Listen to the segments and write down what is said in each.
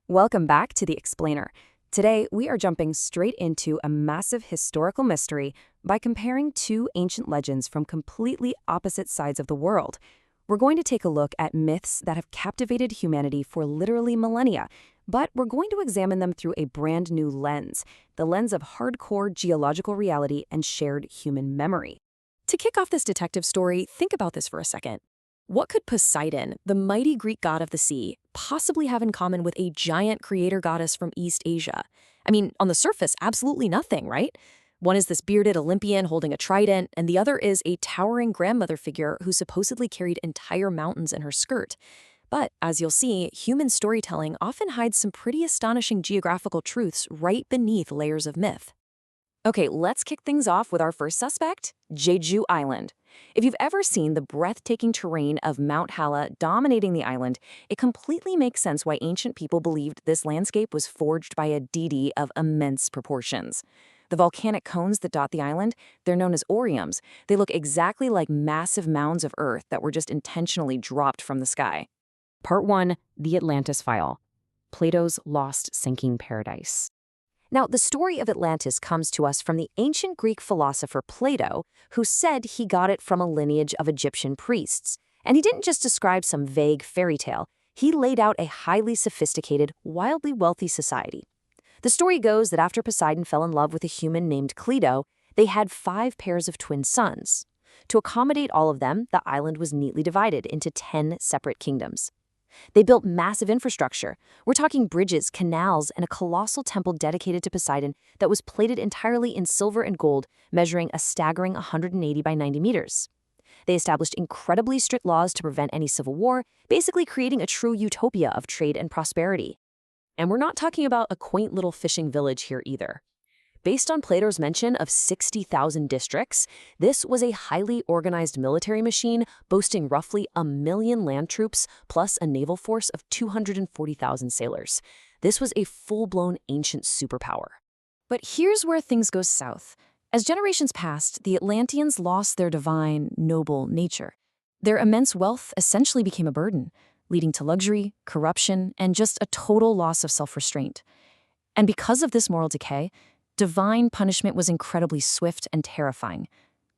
Welcome back to The Explainer. Today, we are jumping straight into a massive historical mystery by comparing two ancient legends from completely opposite sides of the world. We're going to take a look at myths that have captivated humanity for literally millennia, but we're going to examine them through a brand new lens, the lens of hardcore geological reality and shared human memory. To kick off this detective story, think about this for a second. What could Poseidon, the mighty Greek god of the sea, possibly have in common with a giant creator goddess from East Asia? I mean, on the surface, absolutely nothing, right? One is this bearded Olympian holding a trident, and the other is a towering grandmother figure who supposedly carried entire mountains in her skirt. But, as you'll see, human storytelling often hides some pretty astonishing geographical truths right beneath layers of myth. Okay, let's kick things off with our first suspect, Jeju Island. If you've ever seen the breathtaking terrain of Mount Halla dominating the island, it completely makes sense why ancient people believed this landscape was forged by a deity of immense proportions. The volcanic cones that dot the island, they're known as oriums. They look exactly like massive mounds of earth that were just intentionally dropped from the sky. Part 1, The Atlantis File. Plato's Lost Sinking Paradise. Now, the story of Atlantis comes to us from the ancient Greek philosopher Plato, who said he got it from a lineage of Egyptian priests. And he didn't just describe some vague fairy tale, he laid out a highly sophisticated, wildly wealthy society. The story goes that after Poseidon fell in love with a human named Cleito, they had 5 pairs of twin sons. To accommodate all of them, the island was neatly divided into 10 separate kingdoms. They built massive infrastructure. We're talking bridges, canals, and a colossal temple dedicated to Poseidon that was plated entirely in silver and gold, measuring a staggering 180 by 90 meters. They established incredibly strict laws to prevent any civil war, basically creating a true utopia of trade and prosperity. And we're not talking about a quaint little fishing village here either. Based on Plato's mention of 60,000 districts, this was a highly organized military machine boasting roughly 1 million land troops plus a naval force of 240,000 sailors. This was a full-blown ancient superpower. But here's where things go south. As generations passed, the Atlanteans lost their divine, noble nature. Their immense wealth essentially became a burden, leading to luxury, corruption, and just a total loss of self-restraint. And because of this moral decay, divine punishment was incredibly swift and terrifying.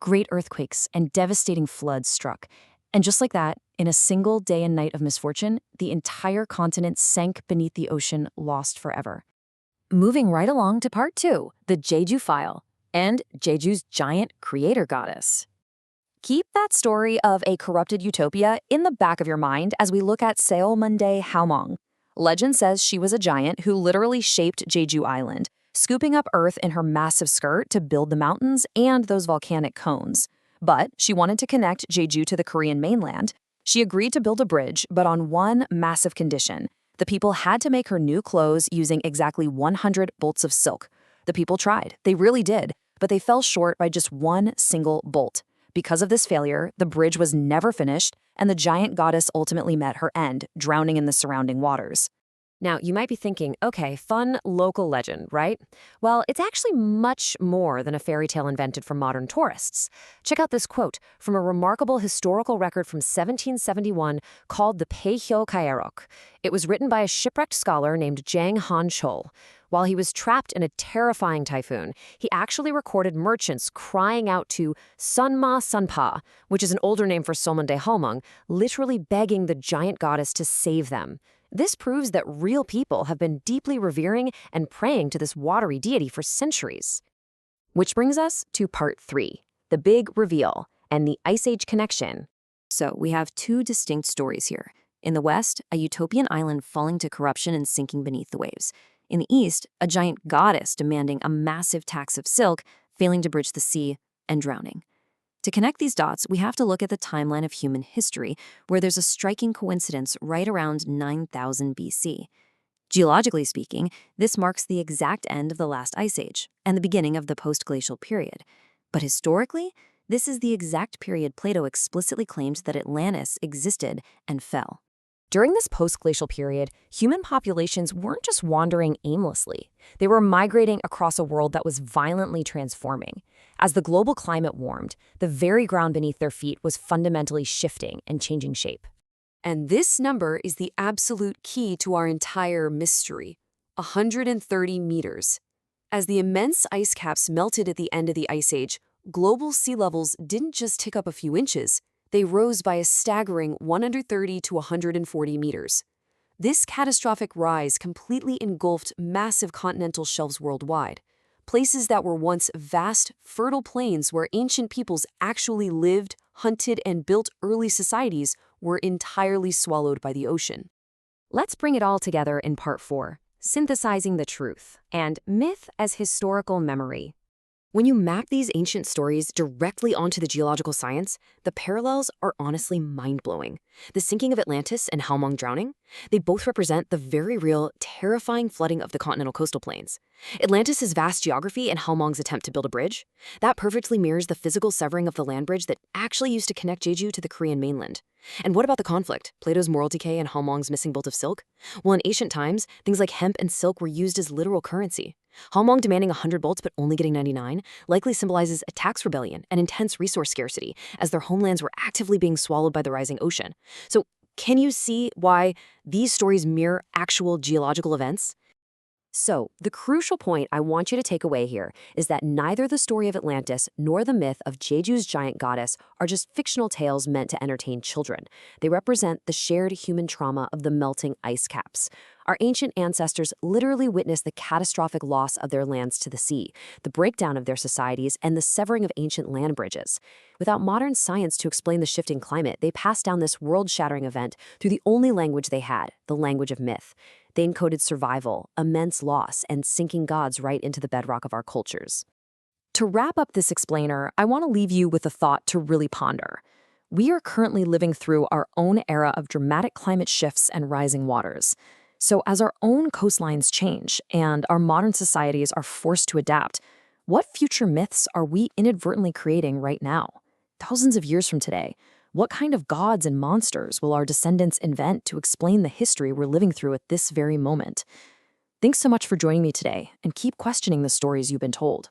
Great earthquakes and devastating floods struck. And just like that, in a single day and night of misfortune, the entire continent sank beneath the ocean, lost forever. Moving right along to part 2, the Jeju File, and Jeju's giant creator goddess. Keep that story of a corrupted utopia in the back of your mind as we look at Seolmundae Haumong. Legend says she was a giant who literally shaped Jeju Island, scooping up earth in her massive skirt to build the mountains and those volcanic cones. But she wanted to connect Jeju to the Korean mainland. She agreed to build a bridge, but on one massive condition. The people had to make her new clothes using exactly 100 bolts of silk. The people tried. They really did. But they fell short by just one single bolt. Because of this failure, the bridge was never finished, and the giant goddess ultimately met her end, drowning in the surrounding waters. Now, you might be thinking, okay, fun local legend, right? Well, it's actually much more than a fairy tale invented for modern tourists. Check out this quote from a remarkable historical record from 1771 called the Peihyo Kaerok. It was written by a shipwrecked scholar named Jang Han Chol. While he was trapped in a terrifying typhoon, he actually recorded merchants crying out to Sunma Sunpa, which is an older name for Seolmundae Haumong, literally begging the giant goddess to save them. This proves that real people have been deeply revering and praying to this watery deity for centuries. Which brings us to part 3, the big reveal and the Ice Age connection. So we have 2 distinct stories here. In the West, a utopian island falling to corruption and sinking beneath the waves. In the East, a giant goddess demanding a massive tax of silk, failing to bridge the sea and drowning. To connect these dots, we have to look at the timeline of human history, where there's a striking coincidence right around 9000 BC. Geologically speaking, this marks the exact end of the last ice age and the beginning of the post-glacial period. But historically, this is the exact period Plato explicitly claimed that Atlantis existed and fell. During this post-glacial period, human populations weren't just wandering aimlessly. They were migrating across a world that was violently transforming. As the global climate warmed, the very ground beneath their feet was fundamentally shifting and changing shape. And this number is the absolute key to our entire mystery: 130 meters. As the immense ice caps melted at the end of the Ice Age, global sea levels didn't just tick up a few inches, they rose by a staggering 130 to 140 meters. This catastrophic rise completely engulfed massive continental shelves worldwide. Places that were once vast, fertile plains where ancient peoples actually lived, hunted, and built early societies were entirely swallowed by the ocean. Let's bring it all together in part 4, synthesizing the truth and myth as historical memory. When you map these ancient stories directly onto the geological science, the parallels are honestly mind-blowing. The sinking of Atlantis and Halmong drowning, they both represent the very real, terrifying flooding of the continental coastal plains. Atlantis' vast geography and Halmong's attempt to build a bridge, that perfectly mirrors the physical severing of the land bridge that actually used to connect Jeju to the Korean mainland. And what about the conflict, Plato's moral decay and Halmong's missing bolt of silk? Well, in ancient times, things like hemp and silk were used as literal currency. Halmong demanding 100 bolts but only getting 99 likely symbolizes a tax rebellion and intense resource scarcity, as their homelands were actively being swallowed by the rising ocean. So, can you see why these stories mirror actual geological events? So, the crucial point I want you to take away here is that neither the story of Atlantis nor the myth of Jeju's giant goddess are just fictional tales meant to entertain children. They represent the shared human trauma of the melting ice caps. Our ancient ancestors literally witnessed the catastrophic loss of their lands to the sea, the breakdown of their societies, and the severing of ancient land bridges. Without modern science to explain the shifting climate, they passed down this world-shattering event through the only language they had, the language of myth. They encoded survival, immense loss, and sinking gods right into the bedrock of our cultures. To wrap up this explainer, I want to leave you with a thought to really ponder. We are currently living through our own era of dramatic climate shifts and rising waters. So as our own coastlines change and our modern societies are forced to adapt, what future myths are we inadvertently creating right now? Thousands of years from today, what kind of gods and monsters will our descendants invent to explain the history we're living through at this very moment? Thanks so much for joining me today, and keep questioning the stories you've been told.